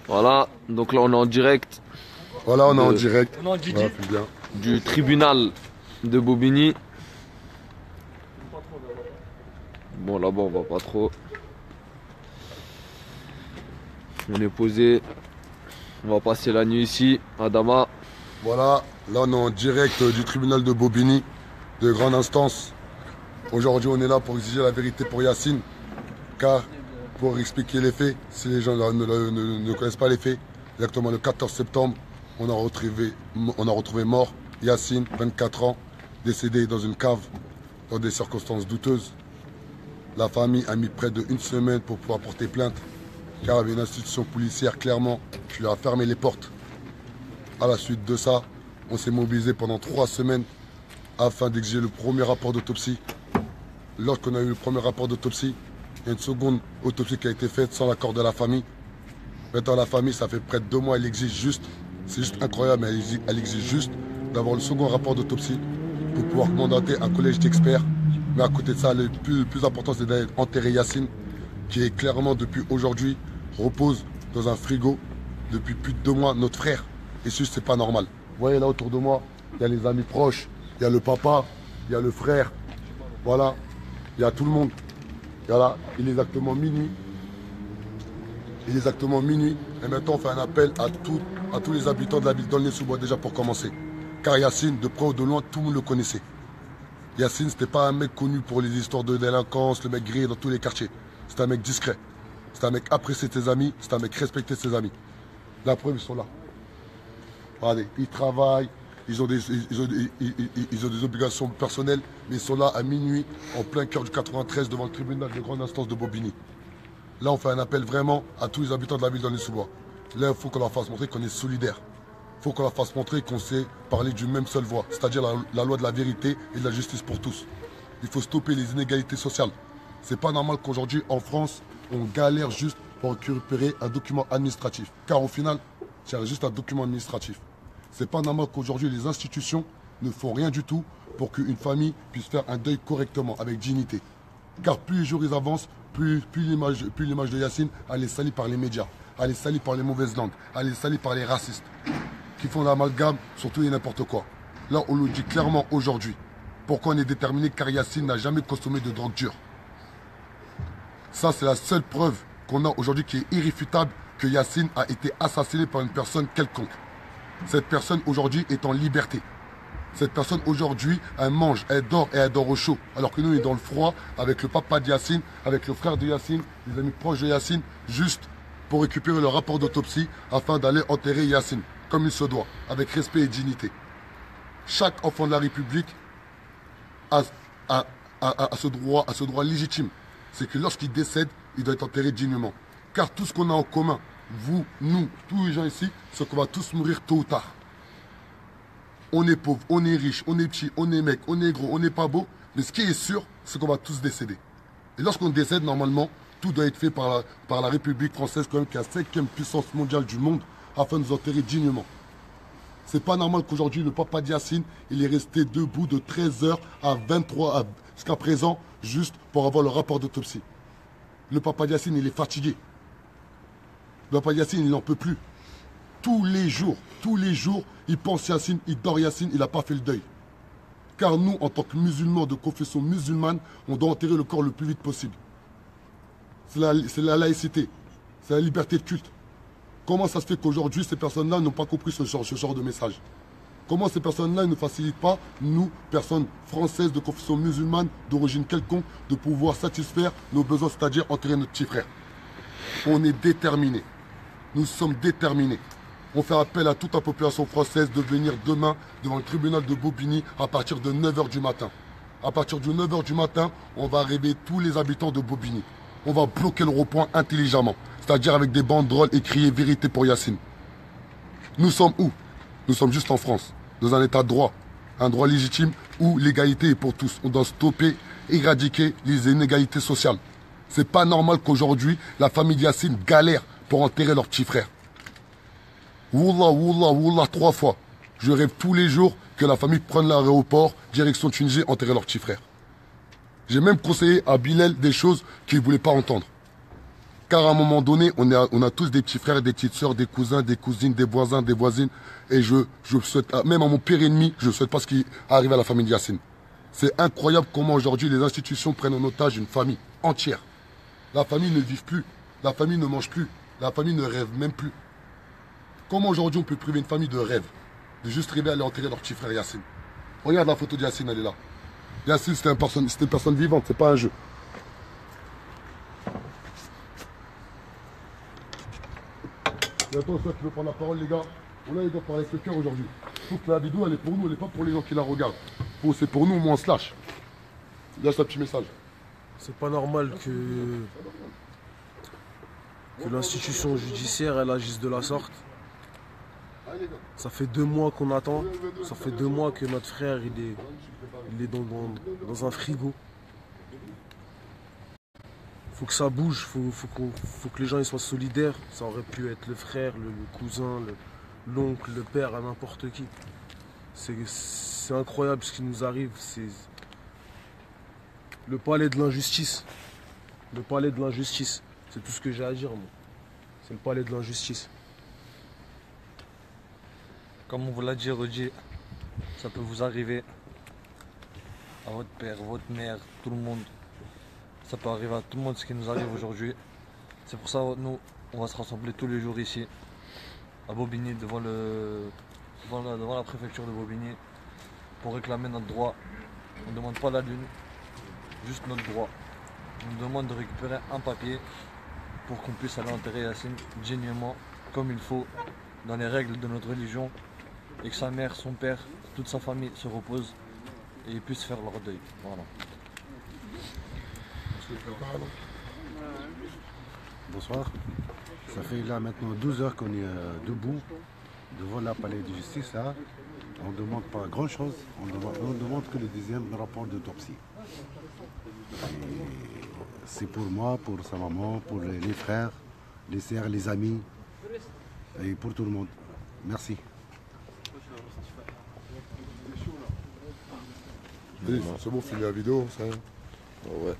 Voilà, donc là on est en direct. Voilà, on est en direct. On est en Didi. Voilà, bien. Du tribunal de Bobigny. Bon, là-bas on va pas trop. On est posé. On va passer la nuit ici, à Dama. Voilà, là on est en direct du tribunal de Bobigny, de grande instance. Aujourd'hui on est là pour exiger la vérité pour Yacine, car pour expliquer les faits, si les gens ne connaissent pas les faits, exactement le 14 septembre, on a retrouvé mort Yacine, 24 ans, décédé dans une cave, dans des circonstances douteuses. La famille a mis près d'1 semaine pour pouvoir porter plainte, car il y avait une institution policière clairement qui lui a fermé les portes. À la suite de ça, on s'est mobilisé pendant 3 semaines afin d'exiger le premier rapport d'autopsie. Lorsqu'on a eu le premier rapport d'autopsie, il y a une seconde autopsie qui a été faite sans l'accord de la famille. Maintenant, la famille, ça fait près de 2 mois, elle exige juste, c'est juste incroyable, mais elle exige juste d'avoir le second rapport d'autopsie pour pouvoir mandater un collège d'experts. Mais à côté de ça, le plus important, c'est d'aller enterrer Yacine, qui est clairement, depuis aujourd'hui, repose dans un frigo depuis plus de 2 mois, notre frère. Et juste, c'est pas normal. Vous voyez là autour de moi, il y a les amis proches, il y a le papa, il y a le frère. Voilà, il y a tout le monde. Voilà, il est exactement minuit. Il est exactement minuit. Et maintenant, on fait un appel à tous les habitants de la ville d'Aulnay-sous-Bois déjà pour commencer. Car Yacine, de près ou de loin, tout le monde le connaissait. Yacine, c'était pas un mec connu pour les histoires de délinquance, le mec grillé dans tous les quartiers. C'était un mec discret. C'était un mec apprécié de ses amis. C'était un mec respecté de ses amis. La preuve, ils sont là. Regardez, ils travaillent, ils ont des obligations personnelles, mais ils sont là à minuit, en plein cœur du 93, devant le tribunal de grande instance de Bobigny. Là, on fait un appel vraiment à tous les habitants de la ville d'Aulnay-sous-Bois. Là, il faut qu'on leur fasse montrer qu'on est solidaires. Il faut qu'on leur fasse montrer qu'on sait parler d'une même seule voix, c'est-à-dire la loi de la vérité et de la justice pour tous. Il faut stopper les inégalités sociales. C'est pas normal qu'aujourd'hui, en France, on galère juste pour récupérer un document administratif. Car au final, c'est juste un document administratif. C'est pas normal qu'aujourd'hui, les institutions ne font rien du tout pour qu'une famille puisse faire un deuil correctement, avec dignité. Car plus les jours ils avancent, plus l'image de Yacine, elle est salie par les médias, elle est salie par les mauvaises langues, elle est salie par les racistes, qui font l'amalgame sur tout et n'importe quoi. Là, on le dit clairement aujourd'hui. Pourquoi on est déterminé? Car Yacine n'a jamais consommé de drogue dure. Ça, c'est la seule preuve qu'on a aujourd'hui qui est irréfutable que Yacine a été assassiné par une personne quelconque. Cette personne aujourd'hui est en liberté. Cette personne aujourd'hui, elle mange, elle dort et elle dort au chaud. Alors que nous, on est dans le froid avec le papa de Yacine, avec le frère de Yacine, les amis proches de Yacine, juste pour récupérer le rapport d'autopsie afin d'aller enterrer Yacine, comme il se doit, avec respect et dignité. Chaque enfant de la République a ce droit légitime. C'est que lorsqu'il décède, il doit être enterré dignement. Car tout ce qu'on a en commun, vous, nous, tous les gens ici, c'est qu'on va tous mourir tôt ou tard. On est pauvre, on est riche, on est petit, on est mec, on est gros, on n'est pas beau. Mais ce qui est sûr, c'est qu'on va tous décéder. Et lorsqu'on décède, normalement, tout doit être fait par la République française, quand même, qui est la 5e puissance mondiale du monde, afin de nous enterrer dignement. C'est pas normal qu'aujourd'hui, le papa de Yacine, il est resté debout de 13h à 23h, jusqu'à présent, juste pour avoir le rapport d'autopsie. Le papa de Yacine, il est fatigué. Le papa de Yacine, il n'en peut plus. Tous les jours, il pense Yacine, il dort Yacine, il n'a pas fait le deuil. Car nous, en tant que musulmans de confession musulmane, on doit enterrer le corps le plus vite possible. C'est la laïcité, c'est la liberté de culte. Comment ça se fait qu'aujourd'hui, ces personnes-là n'ont pas compris ce genre de message? Comment ces personnes-là ne facilitent pas, nous, personnes françaises de confession musulmane, d'origine quelconque, de pouvoir satisfaire nos besoins, c'est-à-dire enterrer notre petit frère? On est déterminés. Nous sommes déterminés. On fait appel à toute la population française de venir demain devant le tribunal de Bobigny à partir de 9h du matin. À partir de 9h du matin, on va réveiller tous les habitants de Bobigny. On va bloquer le rond-point intelligemment, c'est-à-dire avec des banderoles et crier vérité pour Yacine. Nous sommes où? Nous sommes juste en France, dans un état de droit, un droit légitime où l'égalité est pour tous. On doit stopper, éradiquer les inégalités sociales. C'est pas normal qu'aujourd'hui, la famille Yacine galère pour enterrer leur petit frère. Wallah, wallah, wallah, 3 fois. Je rêve tous les jours que la famille prenne l'aéroport, direction Tunisie, enterrer leur petit frère. J'ai même conseillé à Bilal des choses qu'il ne voulait pas entendre. Car à un moment donné, on a tous des petits frères, des petites sœurs, des cousins, des cousines, des voisins, des voisines. Et je souhaite, même à mon pire ennemi, je ne souhaite pas ce qui arrive à la famille de Yacine. C'est incroyable comment aujourd'hui les institutions prennent en otage une famille entière. La famille ne vit plus, la famille ne mange plus, la famille ne rêve même plus. Comment aujourd'hui on peut priver une famille de rêve, de juste rêver à aller enterrer leur petit frère Yacine? Regarde la photo de Yacine, elle est là. Yacine, c'était une personne vivante, c'est pas un jeu. Et attends, toi, tu veux prendre la parole, les gars? On a les gars parler avec le cœur aujourd'hui. Il faut que la vidéo, elle est pour nous, elle n'est pas pour les gens qui la regardent. C'est pour nous, au moins on se lâche. Lâche un petit message. C'est pas normal que l'institution judiciaire elle agisse de la sorte. Ça fait 2 mois qu'on attend. Ça fait 2 mois que notre frère il est dans un frigo. Faut que ça bouge, faut que les gens ils soient solidaires. Ça aurait pu être le frère, le cousin, l'oncle, le père, à n'importe qui. C'est incroyable ce qui nous arrive. C'est le palais de l'injustice. Le palais de l'injustice. C'est tout ce que j'ai à dire, moi. C'est le palais de l'injustice. Comme on vous l'a dit, redit, ça peut vous arriver à votre père, votre mère, tout le monde. Ça peut arriver à tout le monde ce qui nous arrive aujourd'hui. C'est pour ça nous, on va se rassembler tous les jours ici, à Bobigny, devant la préfecture de Bobigny, pour réclamer notre droit. On ne demande pas la lune, juste notre droit. On nous demande de récupérer un papier pour qu'on puisse aller enterrer Yacine dignement, comme il faut, dans les règles de notre religion, et que sa mère, son père, toute sa famille se reposent et ils puissent faire leur deuil. Voilà. Bonsoir. Ça fait là maintenant 12 heures qu'on est debout devant la palais de justice. Là. On ne demande pas grand chose. On demande que le deuxième rapport d'autopsie. C'est pour moi, pour sa maman, pour les frères, les sœurs, les amis et pour tout le monde. Merci. C'est bon, finis la vidéo, ça. Ouais.